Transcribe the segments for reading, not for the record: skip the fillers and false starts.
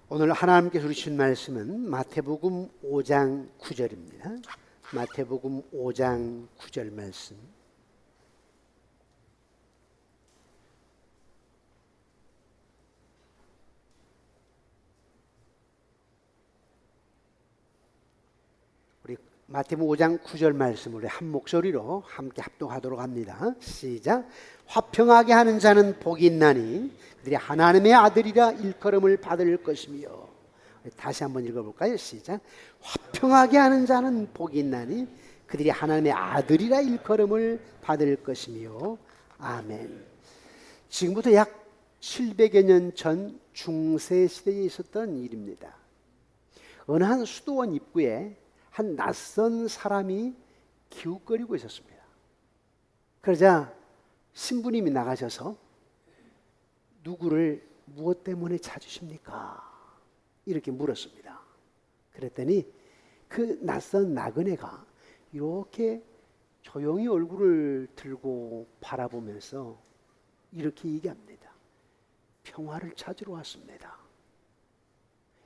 오늘 하나님께서 주신 말씀은 마태복음 5장 9절입니다. 마태복음 5장 9절 말씀. 우리 마태복음 5장 9절 말씀을 우리 한 목소리로 함께 합독하도록 합니다. 시작. 화평하게 하는 자는 복이 있나니 그들이 하나님의 아들이라 일컬음을 받을 것이며. 다시 한번 읽어볼까요? 시작. 화평하게 하는 자는 복이 있나니 그들이 하나님의 아들이라 일컬음을 받을 것이며. 아멘. 지금부터 약 700여 년 전 중세 시대에 있었던 일입니다. 어느 한 수도원 입구에 한 낯선 사람이 기웃거리고 있었습니다. 그러자 신부님이 나가셔서 누구를 무엇 때문에 찾으십니까? 이렇게 물었습니다. 그랬더니 그 낯선 나그네가 이렇게 조용히 얼굴을 들고 바라보면서 이렇게 얘기합니다. 평화를 찾으러 왔습니다.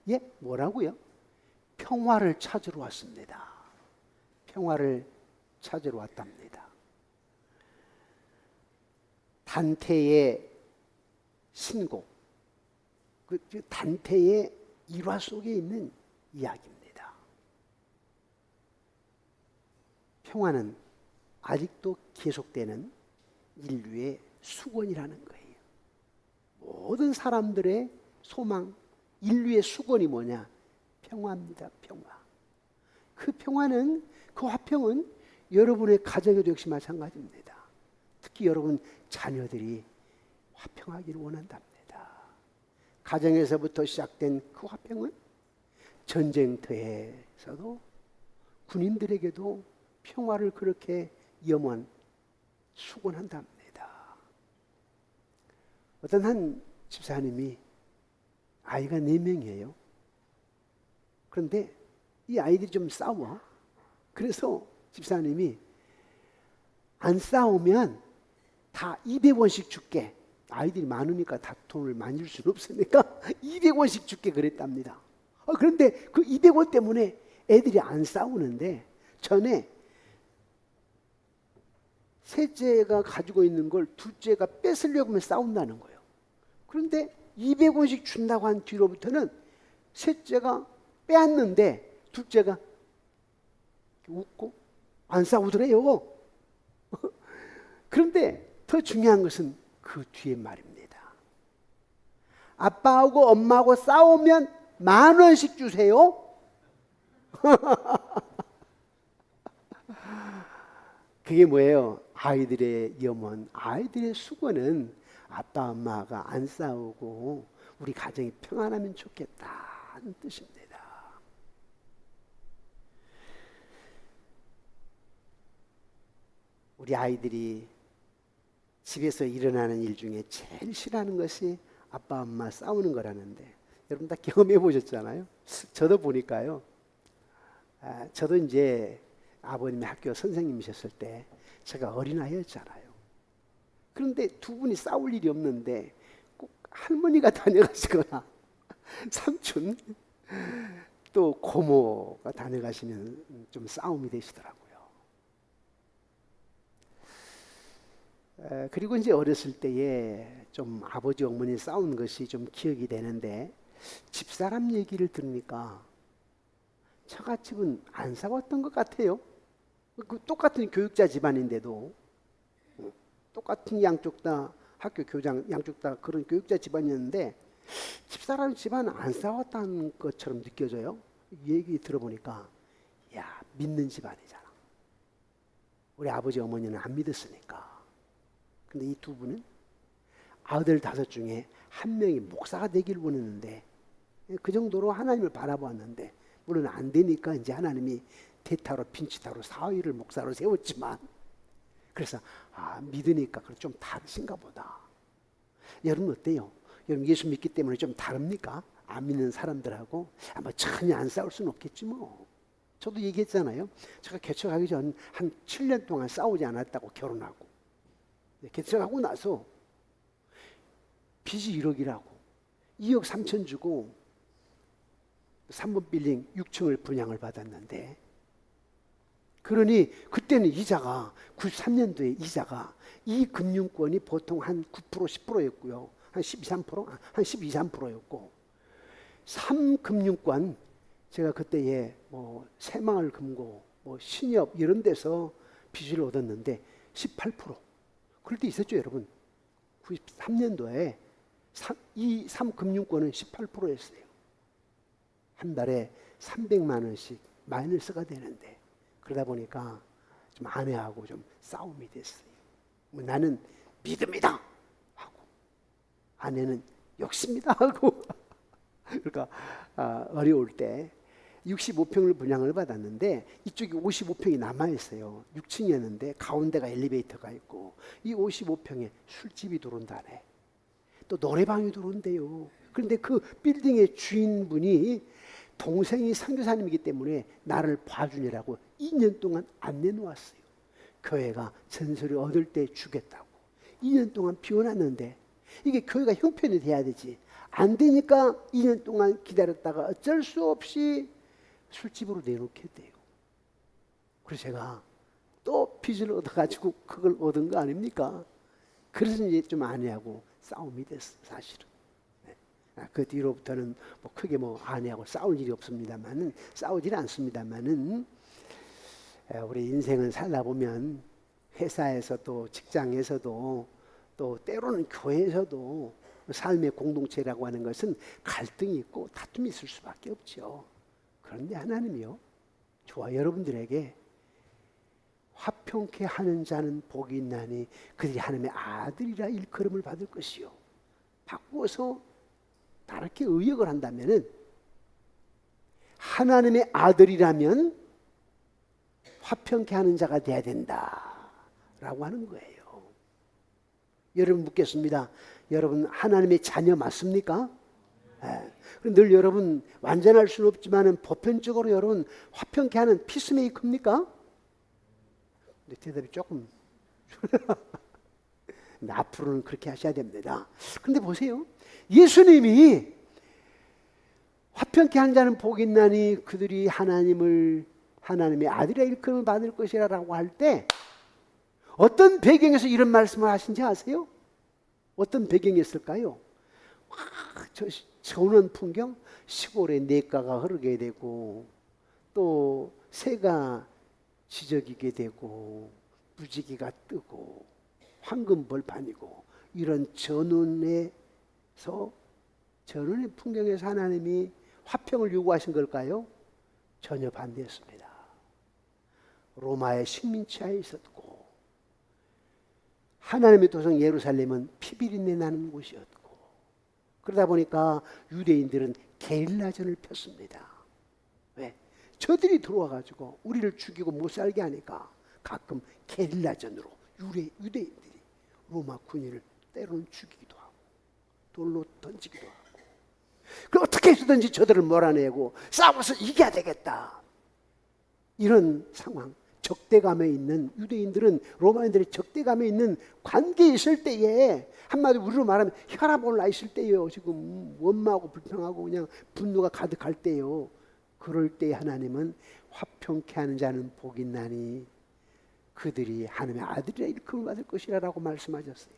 예? 뭐라고요? 평화를 찾으러 왔습니다. 평화를 찾으러 왔답니다. 단테의 신곡, 그 단테의 일화 속에 있는 이야기입니다. 평화는 아직도 계속되는 인류의 수건이라는 거예요. 모든 사람들의 소망, 인류의 수건이 뭐냐? 평화입니다. 평화. 그 평화는, 그 화평은 여러분의 가정에도 역시 마찬가지입니다. 특히 여러분 자녀들이 화평하기를 원한답니다. 가정에서부터 시작된 그 화평은 전쟁터에서도 군인들에게도 평화를 그렇게 염원, 수곤한답니다. 어떤 한 집사님이 아이가 4명이에요. 그런데 이 아이들이 좀 싸워. 그래서 집사님이 안 싸우면 다 200원씩 줄게. 아이들이 많으니까 다 돈을 많이 줄 수는 없으니까 200원씩 줄게 그랬답니다. 그런데 그 200원 때문에 애들이 안 싸우는데 전에 셋째가 가지고 있는 걸 둘째가 뺏으려고 하면 싸운다는 거예요. 그런데 200원씩 준다고 한 뒤로부터는 셋째가 빼앗는데 둘째가 웃고 안 싸우더래요. 그런데 더 중요한 것은 그 뒤에 말입니다. 아빠하고 엄마하고 싸우면 10,000원씩 주세요. 그게 뭐예요? 아이들의 염원, 아이들의 수고는 아빠 엄마가 안 싸우고 우리 가정이 평안하면 좋겠다는 뜻입니다. 우리 아이들이 집에서 일어나는 일 중에 제일 싫어하는 것이 아빠 엄마 싸우는 거라는데 여러분 다 경험해 보셨잖아요. 저도 보니까요. 저도 이제 아버님이 학교 선생님이셨을 때 제가 어린아이였잖아요. 그런데 두 분이 싸울 일이 없는데 꼭 할머니가 다녀가시거나 삼촌 또 고모가 다녀가시면 좀 싸움이 되시더라고요. 그리고 이제 어렸을 때에 좀 아버지 어머니 싸운 것이 좀 기억이 되는데 집사람 얘기를 들으니까 처갓집은 안 싸웠던 것 같아요. 그 똑같은 교육자 집안인데도 똑같은 양쪽 다 학교 교장 양쪽 다 그런 교육자 집안이었는데 집사람 집안은 안 싸웠다는 것처럼 느껴져요. 얘기 들어보니까 야, 믿는 집안이잖아. 우리 아버지 어머니는 안 믿었으니까. 근데 이 두 분은 아들 5 중에 한 명이 목사가 되길 원했는데 그 정도로 하나님을 바라보았는데 물론 안 되니까 이제 하나님이 대타로 핀치타로 사위를 목사로 세웠지만 그래서 믿으니까 좀 다르신가 보다. 여러분 어때요? 여러분 예수 믿기 때문에 좀 다릅니까? 안 믿는 사람들하고 뭐 전혀 안 싸울 수는 없겠지 뭐. 저도 얘기했잖아요. 제가 개척하기 전 한 7년 동안 싸우지 않았다고 결혼하고 개척하고 나서 빚이 1억이라고 2억 3천 주고 3번 빌딩 6층을 분양을 받았는데, 그러니 그때는 이자가 93년도에 이자가 이 금융권이 보통 한 9% 10%였고요. 한 12, 3%? 한 12, 3%였고 3금융권 제가 그때에 뭐 새마을금고 뭐 신협 이런 데서 빚을 얻었는데 18%. 그럴 때 있었죠, 여러분. 93년도에 이 3금융권은 18%였어요. 한 달에 300만 원씩 마이너스가 되는데, 그러다 보니까 좀 아내하고 좀 싸움이 됐어요. 뭐 나는 믿음이다 하고 아내는 욕심이다 하고 그러니까 어려울 때 65평을 분양을 받았는데 이쪽이 55평이 남아있어요. 6층이었는데 가운데가 엘리베이터가 있고 이 55평에 술집이 들어온다네. 또 노래방이 들어온대요. 그런데 그 빌딩의 주인분이 동생이 선교사님이기 때문에 나를 봐주느라고 2년 동안 안 내놓았어요. 교회가 전설을 얻을 때 주겠다고 2년 동안 비워놨는데, 이게 교회가 형편이 돼야 되지, 안 되니까 2년 동안 기다렸다가 어쩔 수 없이 술집으로 내놓게 돼요. 그래서 제가 또 빚을 얻어가지고 그걸 얻은 거 아닙니까? 그래서 이제 좀 아내하고 싸움이 됐어, 사실은. 그 뒤로부터는 뭐 크게 뭐 아내하고 싸울 일이 없습니다만은, 싸우지는 않습니다만은, 우리 인생은 살다 보면 회사에서도 직장에서도 또 때로는 교회에서도 삶의 공동체라고 하는 것은 갈등이 있고 다툼이 있을 수밖에 없죠. 그런데 하나님이요, 저와 여러분들에게 화평케 하는 자는 복이 있나니 그들이 하나님의 아들이라 일컬음을 받을 것이요. 바꾸어서 다르게 의역을 한다면은, 하나님의 아들이라면 화평케 하는 자가 돼야 된다라고 하는 거예요. 여러분 묻겠습니다. 여러분 하나님의 자녀 맞습니까? 늘 여러분 완전할 수는 없지만 보편적으로 여러분 화평케 하는 피스메이커입니까? 근데 대답이 조금 근데 앞으로는 그렇게 하셔야 됩니다. 그런데 보세요, 예수님이 화평케 한 자는 복이 있나니 그들이 하나님의 아들의 일컬음을 받을 것이라고 할 때 어떤 배경에서 이런 말씀을 하신지 아세요? 어떤 배경이었을까요? 저 전원 풍경, 시골에 냇가가 흐르게 되고 또 새가 지저귀게 되고 무지개가 뜨고 황금 벌판이고, 이런 전원의 풍경에서 하나님이 화평을 요구하신 걸까요? 전혀 반대였습니다. 로마의 식민지하에 있었고 하나님의 도성 예루살렘은 피비린내 나는 곳이었고, 그러다 보니까 유대인들은 게릴라전을 폈습니다. 왜? 저들이 들어와가지고 우리를 죽이고 못 살게 하니까 가끔 게릴라전으로 유대인들이 로마 군인을 때로는 죽이기도 하고 돌로 던지기도 하고, 그 어떻게 해서든지 저들을 몰아내고 싸워서 이겨야 되겠다, 이런 상황. 적대감에 있는 유대인들은 로마인들의 적대감에 있는 관계에 있을 때에, 한마디로 우리로 말하면 혈압 올라 있을 때예요. 지금 원망하고 불평하고 그냥 분노가 가득할 때요. 그럴 때 하나님은 화평케 하는 자는 복이 있나니 그들이 하나님의 아들이라 일컬음을 받을 것이라고 말씀하셨어요.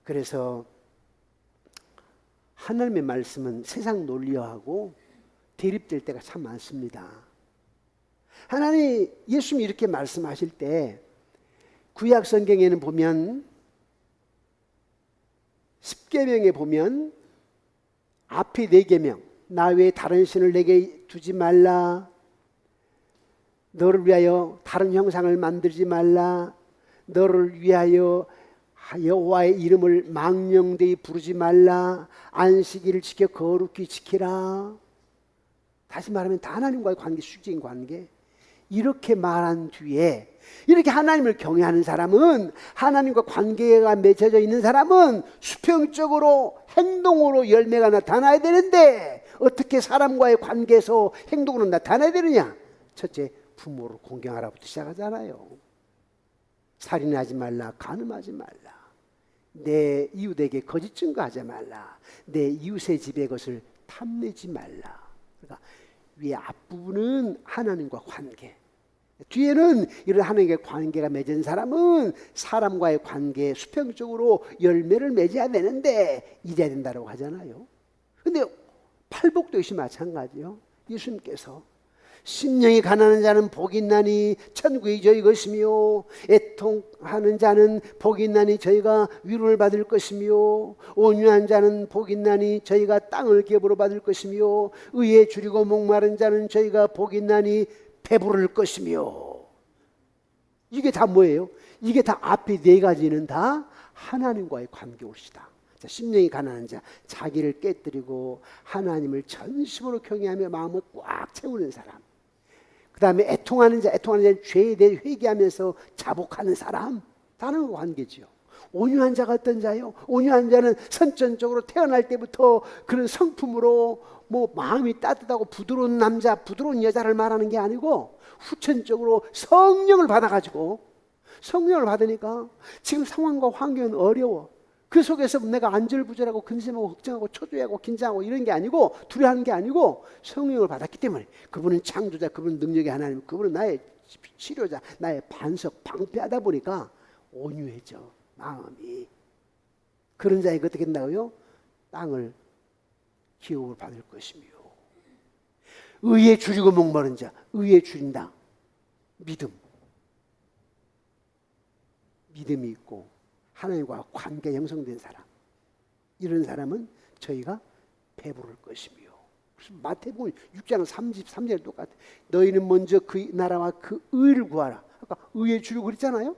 그래서 하나님의 말씀은 세상 논리하고 대립될 때가 참 많습니다. 하나님, 예수님이 이렇게 말씀하실 때 구약 성경에는 보면 10계명에 보면 앞에 4계명, 나 외에 다른 신을 내게 두지 말라, 너를 위하여 다른 형상을 만들지 말라, 너를 위하여 여호와의 이름을 망령되이 부르지 말라, 안식일을 지켜 거룩히 지키라. 다시 말하면 다 하나님과의 관계, 수직인 관계. 이렇게 말한 뒤에, 이렇게 하나님을 경외하는 사람은, 하나님과 관계가 맺어져 있는 사람은 수평적으로 행동으로 열매가 나타나야 되는데 어떻게 사람과의 관계에서 행동으로 나타나야 되느냐? 첫째, 부모를 공경하라부터 시작하잖아요. 살인하지 말라, 간음하지 말라, 내 이웃에게 거짓 증거하지 말라, 내 이웃의 집의 것을 탐내지 말라. 그러니까 위에 앞부분은 하나님과 관계, 뒤에는 이런 하나님과의 관계가 맺은 사람은 사람과의 관계에 수평적으로 열매를 맺어야 되는데 이래야 된다고 하잖아요. 근데 팔복도 역시 마찬가지요. 예수님께서 심령이 가난한 자는 복이 있나니 천국이 저희 것이며 애통하는 자는 복이 있나니 저희가 위로를 받을 것이며 온유한 자는 복이 있나니 저희가 땅을 기업으로 받을 것이며 의에 줄이고 목마른 자는 저희가 복이 있나니 배부를 것이며. 이게 다 뭐예요? 이게 다 앞에 네 가지는 다 하나님과의 관계올시다. 심령이 가난한 자, 자기를 깨뜨리고 하나님을 전심으로 경외하며 마음을 꽉 채우는 사람. 그 다음에 애통하는 자는 죄에 대해 회개하면서 자복하는 사람. 다른 관계지요. 온유한 자가 어떤 자요? 온유한 자는 선천적으로 태어날 때부터 그런 성품으로 마음이 따뜻하고 부드러운 남자, 부드러운 여자를 말하는 게 아니고 후천적으로 성령을 받아가지고, 성령을 받으니까 지금 상황과 환경은 어려워. 그 속에서 내가 안절부절하고 근심하고 걱정하고 초조해하고 긴장하고 이런 게 아니고 두려워하는 게 아니고 성령을 받았기 때문에 그분은 창조자, 그분은 능력의 하나님, 그분은 나의 치료자, 나의 반석, 방패하다 보니까 온유해져 마음이. 그런 자에게 어떻게 된다고요? 땅을 기업을 받을 것이며 의에 줄이고 목마른 자, 의에 줄인다. 믿음이 있고 하나님과 관계 형성된 사람, 이런 사람은 저희가 배부를 것이며. 그래서 마태복음 6장 33절에 똑같아. 너희는 먼저 그 나라와 그 의를 구하라. 아까 의에 줄이고 그랬잖아요.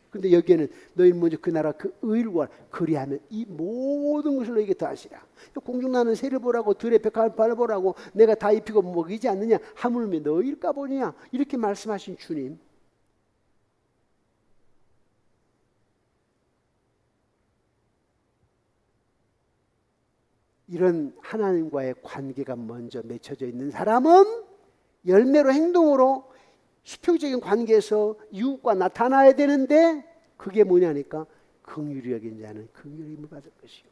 근데 여기에는 너희는 먼저 그 나라와 그 의를 구하라. 그리하면 이 모든 것을 너희에게 더하시라. 공중나는 새를 보라고 들의 백합을 보라고 내가 다 입히고 먹이지 않느냐. 하물며 너희일까 보냐. 이렇게 말씀하신 주님. 이런 하나님과의 관계가 먼저 맺혀져 있는 사람은 열매로, 행동으로 수평적인 관계에서 이웃과 나타나야 되는데 그게 뭐냐니까 긍휼히 여긴 자는 긍휼히 힘을 받을 것이요.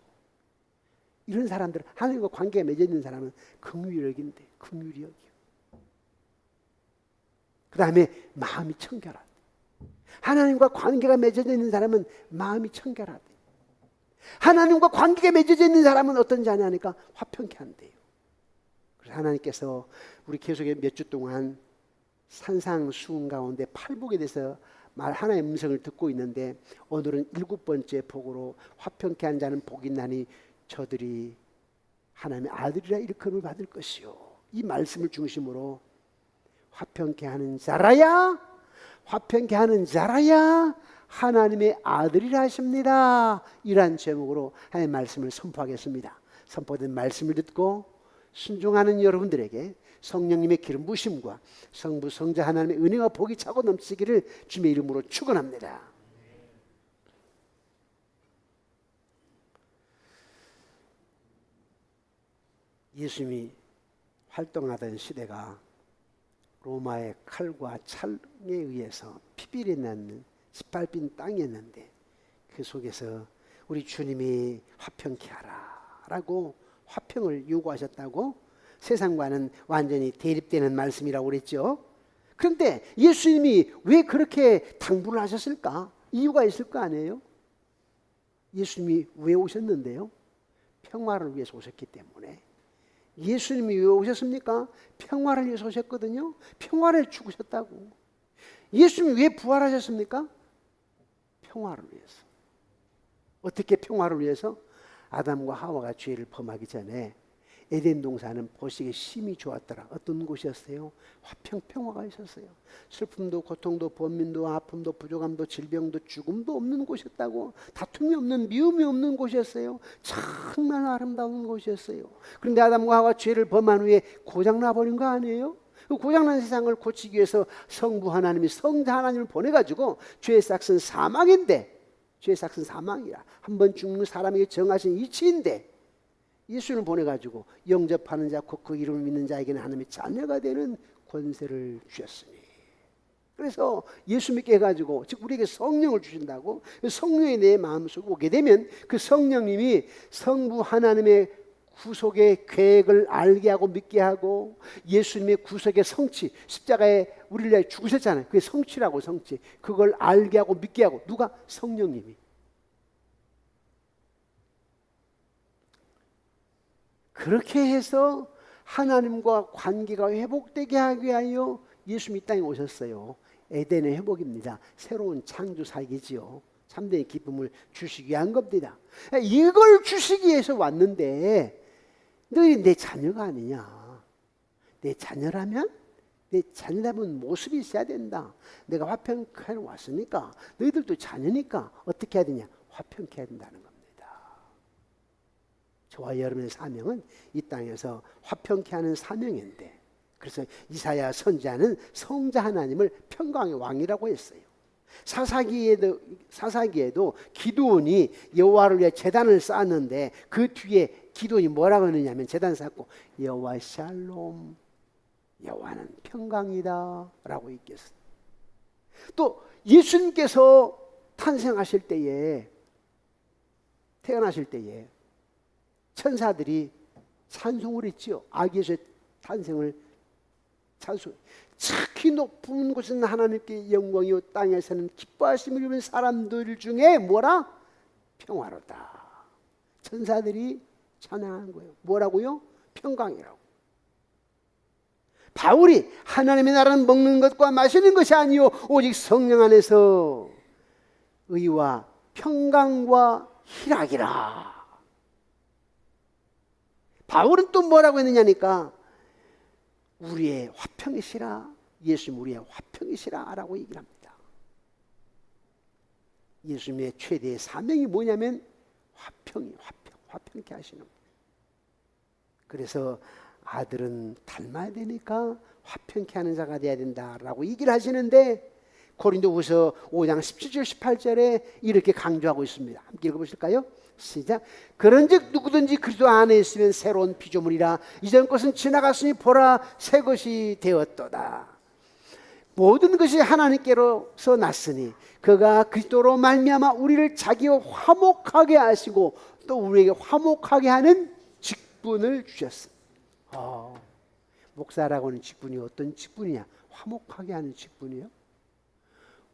이런 사람들, 하나님과 관계가 맺어 있는 사람은 긍휼히 여긴대. 긍휼히 여겨. 그 다음에 마음이 청결하대. 하나님과 관계가 맺어져 있는 사람은 마음이 청결하대. 하나님과 관계가 맺어져 있는 사람은 어떤 자냐니까 화평케 한대요. 그래서 하나님께서 우리 계속 몇 주 동안 산상수훈 가운데 팔복에 대해서 하나님의 음성을 듣고 있는데 오늘은 7번째 복으로 화평케 한 자는 복이 있나니 저들이 하나님의 아들이라 일컬음을 받을 것이요. 이 말씀을 중심으로 화평케 하는 자라야, 화평케 하는 자라야 하나님의 아들이라 하십니다. 이러한 제목으로 하나님의 말씀을 선포하겠습니다. 선포된 말씀을 듣고 순종하는 여러분들에게 성령님의 기름 부심과 성부 성자 하나님의 은혜와 복이 차고 넘치기를 주님의 이름으로 축원합니다. 예수님이 활동하던 시대가 로마의 칼과 찰에 의해서 피비리 났는 짓밟힌 땅이었는데 그 속에서 우리 주님이 화평케 하라 라고 화평을 요구하셨다고 세상과는 완전히 대립되는 말씀이라고 그랬죠. 그런데 예수님이 왜 그렇게 당부를 하셨을까? 이유가 있을 거 아니에요? 예수님이 왜 오셨는데요? 평화를 위해서 오셨기 때문에. 예수님이 왜 오셨습니까? 평화를 위해서 오셨거든요. 평화를 주셨다고. 예수님이 왜 부활하셨습니까? 평화를 위해서. 어떻게 평화를 위해서? 아담과 하와가 죄를 범하기 전에 에덴 동산은 보시기에 심히 좋았더라. 어떤 곳이었어요? 평화가 있었어요. 슬픔도 고통도 번민도 아픔도 부족함도 질병도 죽음도 없는 곳이었다고. 다툼이 없는, 미움이 없는 곳이었어요. 정말 아름다운 곳이었어요. 그런데 아담과 하와가 죄를 범한 후에 고장나버린 거 아니에요? 그 고장난 세상을 고치기 위해서 성부 하나님이 성자 하나님을 보내가지고 죄의 싹은 사망인데, 죄의 싹은 사망이라 한번 죽는 사람에게 정하신 이치인데 예수를 보내가지고 영접하는 자 곧 그 이름을 믿는 자에게는 하나님의 자녀가 되는 권세를 주셨으니. 그래서 예수 믿게 해가지고 즉 우리에게 성령을 주신다고. 성령이 내 마음속에 오게 되면 그 성령님이 성부 하나님의 구속의 계획을 알게 하고 믿게 하고 예수님의 구속의 성취, 십자가에 우리를 위해 죽으셨잖아요. 그게 성취라고, 성취. 그걸 알게 하고 믿게 하고. 누가? 성령님이. 그렇게 해서 하나님과 관계가 회복되게 하기 위하여 예수님이 이 땅에 오셨어요. 에덴의 회복입니다. 새로운 창조 살기지요. 참된 기쁨을 주시기 위한 겁니다. 이걸 주시기 위해서 왔는데 너희 내 자녀가 아니냐. 내 자녀라면 내 자녀라면 모습이 있어야 된다. 내가 화평케 왔으니까 너희들도 자녀니까 어떻게 해야 되냐. 화평케 해야 된다는 겁니다. 저와 여러분의 사명은 이 땅에서 화평케 하는 사명인데, 그래서 이사야 선지자는 성자 하나님을 평강의 왕이라고 했어요. 사사기에도 기드온이 여호와를 위해 제단을 쌓았는데 그 뒤에 기드온이 뭐라고 하느냐면 제단 쌓고 여호와 샬롬, 여호와는 평강이다 라고 얘기했어요. 또 예수님께서 탄생하실 때에, 태어나실 때에 천사들이 찬송을 했지요. 아기 예수의 탄생을 찬송. 특히 높은 곳은 하나님께 영광이요 땅에서는 기뻐하심을 입은 사람들 중에 뭐라? 평화로다. 천사들이 찬양한 거예요. 뭐라고요? 평강이라고. 바울이 하나님의 나라는 먹는 것과 마시는 것이 아니요 오직 성령 안에서 의와 평강과 희락이라. 바울은 또 뭐라고 했느냐니까 우리의 화평이시라, 예수님 우리의 화평이시라 라고 얘기를 합니다. 예수님의 최대의 사명이 뭐냐면 화평케 하시는 거예요. 그래서 아들은 닮아야 되니까 화평케 하는 자가 되어야 된다라고 얘기를 하시는데 고린도후서 5장 17절 18절에 이렇게 강조하고 있습니다. 함께 읽어보실까요? 시작. 그런즉 누구든지 그리스도 안에 있으면 새로운 피조물이라 이전 것은 지나갔으니 보라 새 것이 되었도다. 모든 것이 하나님께로서 났으니 그가 그리스도로 말미암아 우리를 자기와 화목하게 하시고 또 우리에게 화목하게 하는 직분을 주셨습니다. 목사라고 하는 직분이 어떤 직분이냐? 화목하게 하는 직분이요.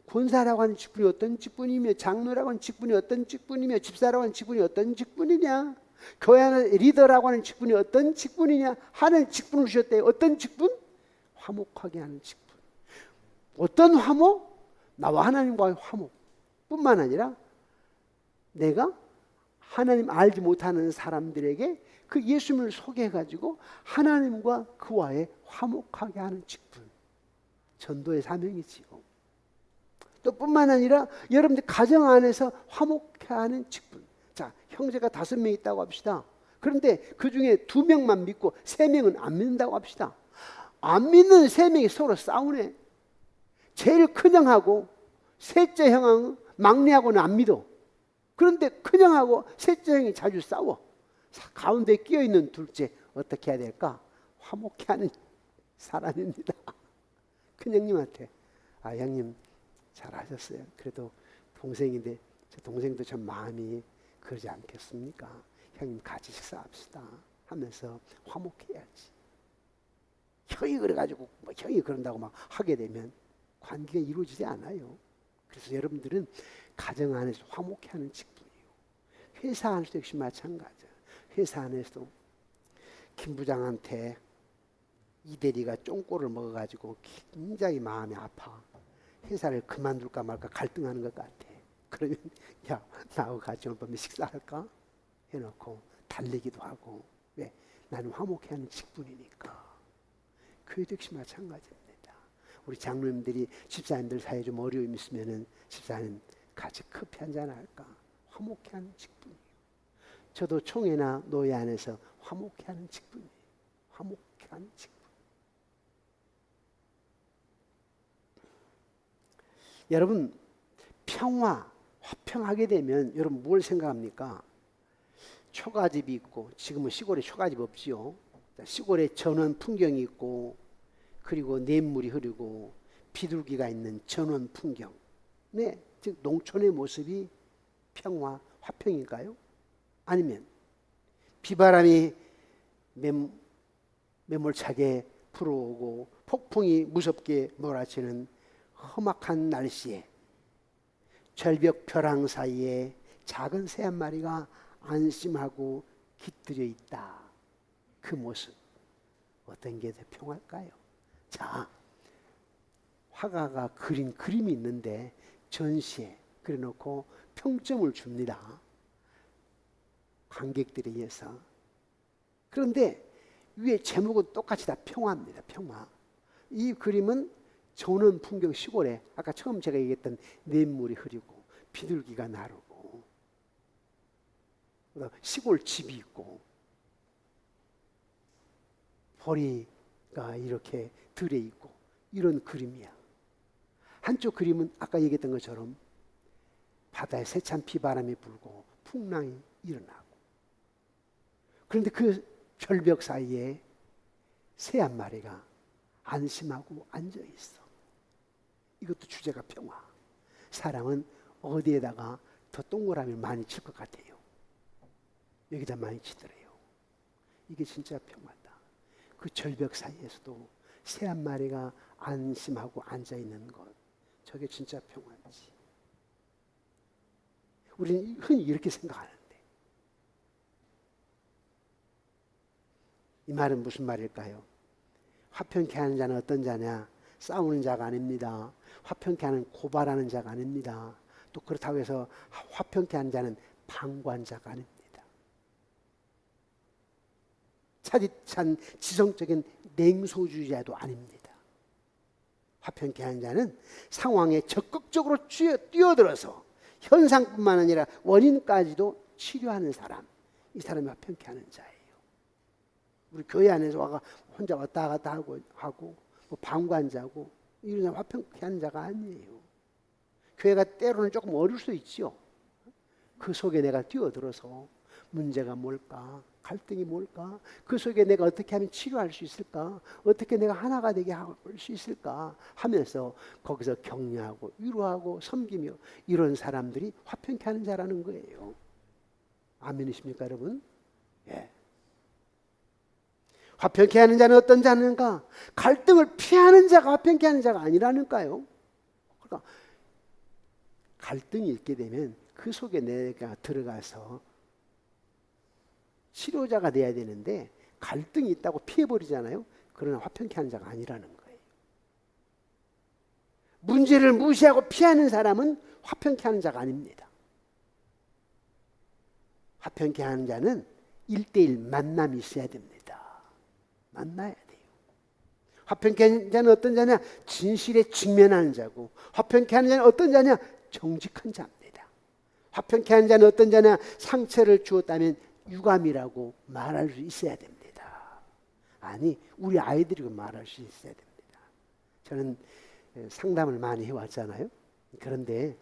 권사라고 하는 직분이 어떤 직분이며, 장로라고 하는 직분이 어떤 직분이며, 집사라고 하는 직분이 어떤 직분이냐, 교회 안에 리더라고 하는 직분이 어떤 직분이냐 하는 직분을 주셨대요. 어떤 직분? 화목하게 하는 직분. 어떤 화목? 나와 하나님과의 화목 뿐만 아니라 내가 하나님 알지 못하는 사람들에게 그 예수님을 소개해가지고 하나님과 그와의 화목하게 하는 직분. 전도의 사명이지요. 또 뿐만 아니라 여러분들 가정 안에서 화목케 하는 직분. 자, 형제가 5명 있다고 합시다. 그런데 그 중에 2명만 믿고 3명은 안 믿는다고 합시다. 안 믿는 3명이 서로 싸우네. 제일 큰 형하고 셋째 형은 막내하고는 안 믿어. 그런데 큰 형하고 셋째 형이 자주 싸워. 가운데 끼어있는 둘째 어떻게 해야 될까? 화목케 하는 사람입니다. 큰 형님한테 형님 잘하셨어요. 그래도 동생인데 제 동생도 참 마음이 그러지 않겠습니까? 형님 같이 식사합시다 하면서 화목해야지. 형이 그래가지고 형이 그런다고 막 하게 되면 관계가 이루어지지 않아요. 그래서 여러분들은 가정 안에서 화목해 하는 직분이에요. 회사 안에서도 역시 마찬가지예요. 회사 안에서도 김 부장한테 이 대리가 쫑꼬를 먹어가지고 굉장히 마음이 아파. 회사를 그만둘까 말까 갈등하는 것 같아. 그러면 야 나하고 같이 오늘 밤에 식사할까? 해놓고 달리기도 하고. 왜? 나는 화목해 하는 직분이니까. 교회도 역시 마찬가지입니다. 우리 장로님들이 집사님들 사이에 좀 어려움이 있으면은 집사님 같이 커피 한잔 할까? 화목해 하는 직분이에요. 저도 총회나 노예 안에서 화목해 하는 직분이에요. 화목해 하는 직분. 여러분 평화, 화평하게 되면 여러분 뭘 생각합니까? 초가집이 있고, 지금은 시골에 초가집 없지요. 시골에 전원 풍경이 있고, 그리고 냇물이 흐르고 비둘기가 있는 전원 풍경. 네, 즉 농촌의 모습이 평화, 화평일까요? 아니면 비바람이 매몰차게 불어오고 폭풍이 무섭게 몰아치는 험악한 날씨에 절벽 벼랑 사이에 작은 새 한 마리가 안심하고 깃들여 있다. 그 모습 어떤 게 더 평화일까요? 자, 화가가 그린 그림이 있는데 전시에 그려놓고 평점을 줍니다. 관객들에 의해서. 그런데 위에 제목은 똑같이 다 평화입니다. 평화. 이 그림은 조는 풍경 시골에 아까 처음 제가 얘기했던 냇물이 흐르고 비둘기가 나르고 시골 집이 있고 보리가 이렇게 들에 있고 이런 그림이야. 한쪽 그림은 아까 얘기했던 것처럼 바다에 세찬 비바람이 불고 풍랑이 일어나고 그런데 그 절벽 사이에 새 한 마리가 안심하고 앉아 있어. 이것도 주제가 평화. 사람은 어디에다가 더 동그라미를 많이 칠 것 같아요? 여기다 많이 치더래요. 이게 진짜 평화다. 그 절벽 사이에서도 새 한 마리가 안심하고 앉아 있는 것, 저게 진짜 평화지. 우리는 흔히 이렇게 생각하는데 이 말은 무슨 말일까요? 화평케 하는 자는 어떤 자냐? 싸우는 자가 아닙니다. 화평케 하는 고발하는 자가 아닙니다. 또 그렇다고 해서 화평케 하는 자는 방관자가 아닙니다. 차디찬 지성적인 냉소주의자도 아닙니다. 화평케 하는 자는 상황에 적극적으로 뛰어들어서 현상뿐만 아니라 원인까지도 치료하는 사람, 이 사람이 화평케 하는 자예요. 우리 교회 안에서 와가 혼자 왔다 갔다 하고 뭐 방관자고 이런 사람 화평케 하는 자가 아니에요. 교회가 때로는 조금 어려울 수 있지요. 그 속에 내가 뛰어들어서 문제가 뭘까? 갈등이 뭘까? 그 속에 내가 어떻게 하면 치료할 수 있을까? 어떻게 내가 하나가 되게 할 수 있을까? 하면서 거기서 격려하고 위로하고 섬기며 이런 사람들이 화평케 하는 자라는 거예요. 아멘이십니까 여러분? 예. 화평케 하는 자는 어떤 자는가? 갈등을 피하는 자가 화평케 하는 자가 아니라는가요? 그러니까 갈등이 있게 되면 그 속에 내가 들어가서 치료자가 돼야 되는데 갈등이 있다고 피해버리잖아요. 그러나 화평케 하는 자가 아니라는 거예요. 문제를 무시하고 피하는 사람은 화평케 하는 자가 아닙니다. 화평케 하는 자는 1대1 만남이 있어야 됩니다. 만나야 돼요. 화평케 하는 자는 어떤 자냐? 진실에 직면하는 자고, 화평케 하는 자는 어떤 자냐? 정직한 자입니다. 화평케 하는 자는 어떤 자냐? 상처를 주었다면 유감이라고 말할 수 있어야 됩니다. 아니, 우리 아이들이 말할 수 있어야 됩니다. 저는 상담을 많이 해왔잖아요. 그런데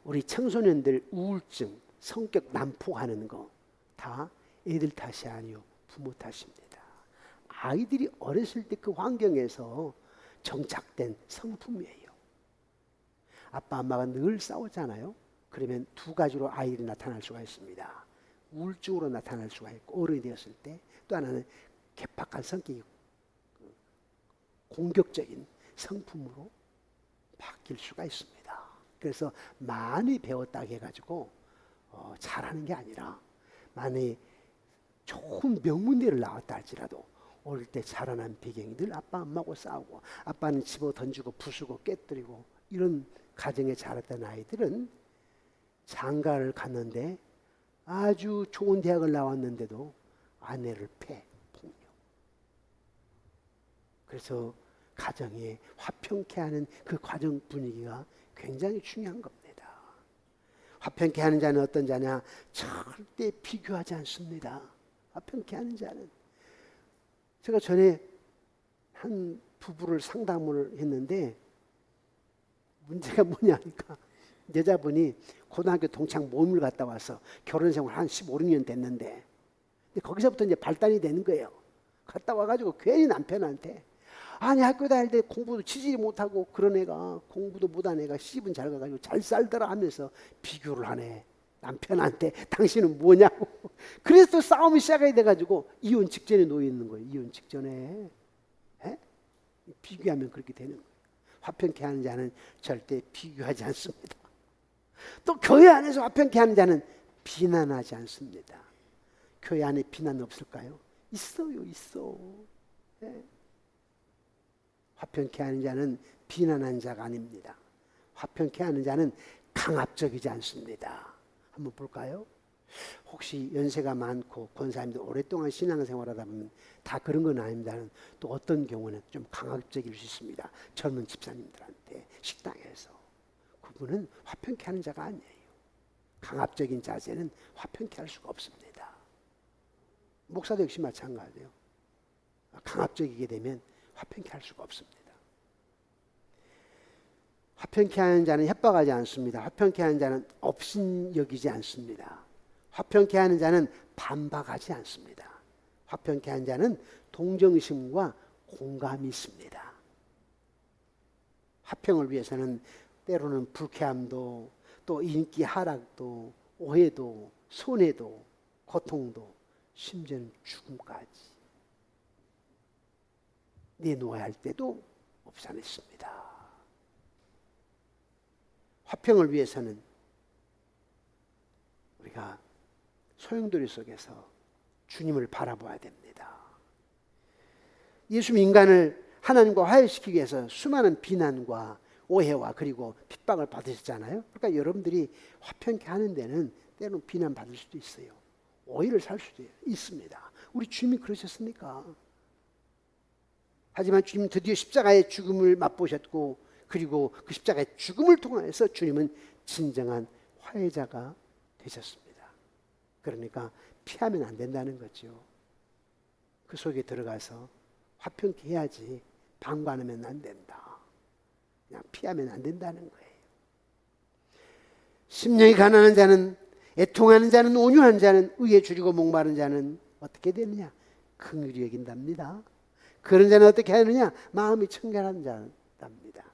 우리 청소년들 우울증, 성격 난폭하는 거 다 애들 탓이 아니요 부모 탓입니다. 아이들이 어렸을 때 그 환경에서 정착된 성품이에요. 아빠 엄마가 늘 싸우잖아요. 그러면 두 가지로 아이들이 나타날 수가 있습니다. 우울증으로 나타날 수가 있고 어른이 되었을 때, 또 하나는 개팍한 성격이 공격적인 성품으로 바뀔 수가 있습니다. 그래서 많이 배웠다고 해가지고 잘하는 게 아니라, 만약에 좋은 명문대를 나왔다 할지라도 어릴 때 자라난 배경이 늘 아빠 엄마하고 싸우고, 아빠는 집어 던지고 부수고 깨뜨리고 이런 가정에 자랐던 아이들은 장가를 갔는데 아주 좋은 대학을 나왔는데도 아내를 폭력. 그래서 가정에 화평케 하는 그 과정 분위기가 굉장히 중요한 겁니다. 화평케 하는 자는 어떤 자냐? 절대 비교하지 않습니다. 화평케 하는 자는, 제가 전에 한 부부를 상담을 했는데 문제가 뭐냐니까, 여자분이 고등학교 동창 모임을 갔다 와서 결혼 생활 한 15, 16년 됐는데, 근데 거기서부터 이제 발단이 되는 거예요. 갔다 와가지고 괜히 남편한테, 아니 학교 다닐 때 공부도 치지 못하고 그런 애가, 공부도 못한 애가 시집은 잘 가가지고 잘 살더라 하면서 비교를 하네. 남편한테 당신은 뭐냐고. 그래서 또 싸움이 시작이 돼가지고 이혼 직전에 놓여 있는 거예요. 이혼 직전에. 에? 비교하면 그렇게 되는 거예요. 화평케 하는 자는 절대 비교하지 않습니다. 또 교회 안에서 화평케 하는 자는 비난하지 않습니다. 교회 안에 비난 없을까요? 있어요, 있어. 예. 화평케 하는 자는 비난하는 자가 아닙니다. 화평케 하는 자는 강압적이지 않습니다. 한번 볼까요? 혹시 연세가 많고 권사님들 오랫동안 신앙생활하다 보면 다 그런 건 아닙니다. 또 어떤 경우는 좀 강압적일 수 있습니다. 젊은 집사님들한테 식당에서. 그분은 화평케 하는 자가 아니에요. 강압적인 자세는 화평케 할 수가 없습니다. 목사도 역시 마찬가지예요. 강압적이게 되면 화평케 할 수가 없습니다. 화평케 하는 자는 협박하지 않습니다. 화평케 하는 자는 업신여기지 않습니다. 화평케 하는 자는 반박하지 않습니다. 화평케 하는 자는 동정심과 공감이 있습니다. 화평을 위해서는 때로는 불쾌함도 또 인기 하락도 오해도 손해도 고통도 심지어는 죽음까지 내놓아야 할 때도 없지 않습니다. 화평을 위해서는 우리가 소용돌이 속에서 주님을 바라봐야 됩니다. 예수님 인간을 하나님과 화해시키기 위해서 수많은 비난과 오해와 그리고 핍박을 받으셨잖아요. 그러니까 여러분들이 화평케 하는 데는 때로는 비난받을 수도 있어요. 오해를 살 수도 있습니다. 우리 주님이 그러셨습니까? 하지만 주님은 드디어 십자가의 죽음을 맛보셨고 그리고 그 십자가의 죽음을 통해서 주님은 진정한 화해자가 되셨습니다. 그러니까 피하면 안 된다는 거죠. 그 속에 들어가서 화평케 해야지 방관하면 안 된다. 그냥 피하면 안 된다는 거예요. 심령이 가난한 자는, 애통하는 자는, 온유한 자는, 의에 줄이고 목마른 자는 어떻게 되느냐? 긍휼히 여긴답니다. 그런 자는 어떻게 하느냐? 마음이 청결한 자답니다.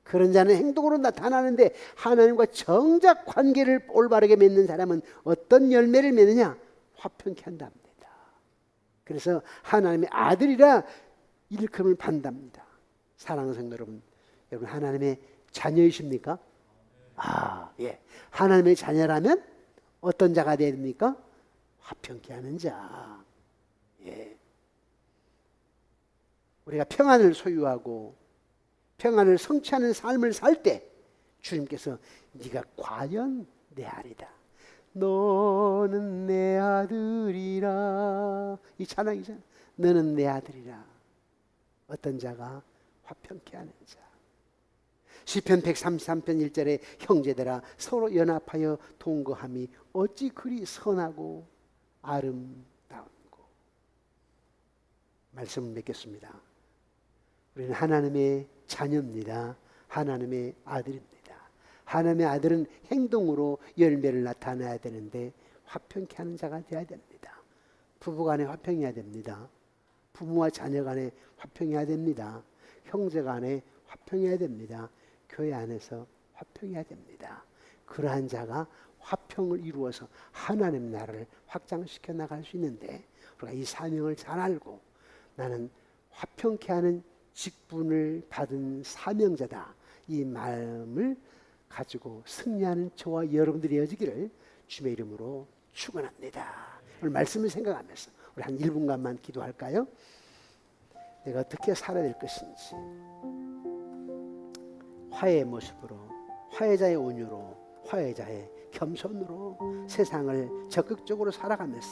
그런 자는 행동으로 나타나는데 하나님과 정작 관계를 올바르게 맺는 사람은 어떤 열매를 맺느냐? 화평케 한답니다. 그래서 하나님의 아들이라 일컬음을 받답니다. 사랑하는 성도 여러분, 여러분 하나님의 자녀이십니까? 예. 하나님의 자녀라면 어떤 자가 되어야 됩니까? 화평케 하는 자. 예. 우리가 평안을 소유하고 평안을 성취하는 삶을 살 때 주님께서 네가 과연 내 아들이다. 너는 내 아들이라. 이 찬양이잖아. 너는 내 아들이라. 어떤 자가 화평케 하는 자. 시편 133편 1절에 형제들아 서로 연합하여 동거함이 어찌 그리 선하고 아름다운고. 말씀을 맺겠습니다. 우리는 하나님의 자녀입니다. 하나님의 아들입니다. 하나님의 아들은 행동으로 열매를 나타내야 되는데 화평케 하는 자가 되어야 됩니다. 부부간에 화평해야 됩니다. 부모와 자녀 간에 화평해야 됩니다. 형제 간에 화평해야 됩니다. 교회 안에서 화평해야 됩니다. 그러한 자가 화평을 이루어서 하나님 나라를 확장시켜 나갈 수 있는데 우리가 이 사명을 잘 알고 나는 화평케 하는 직분을 받은 사명자다. 이 마음을 가지고 승리하는 저와 여러분들이 되어지기를 주님의 이름으로 축원합니다. 오늘 말씀을 생각하면서 우리 한 1분간만 기도할까요? 내가 어떻게 살아야 될 것인지 화해의 모습으로, 화해자의 온유로, 화해자의 겸손으로 세상을 적극적으로 살아가면서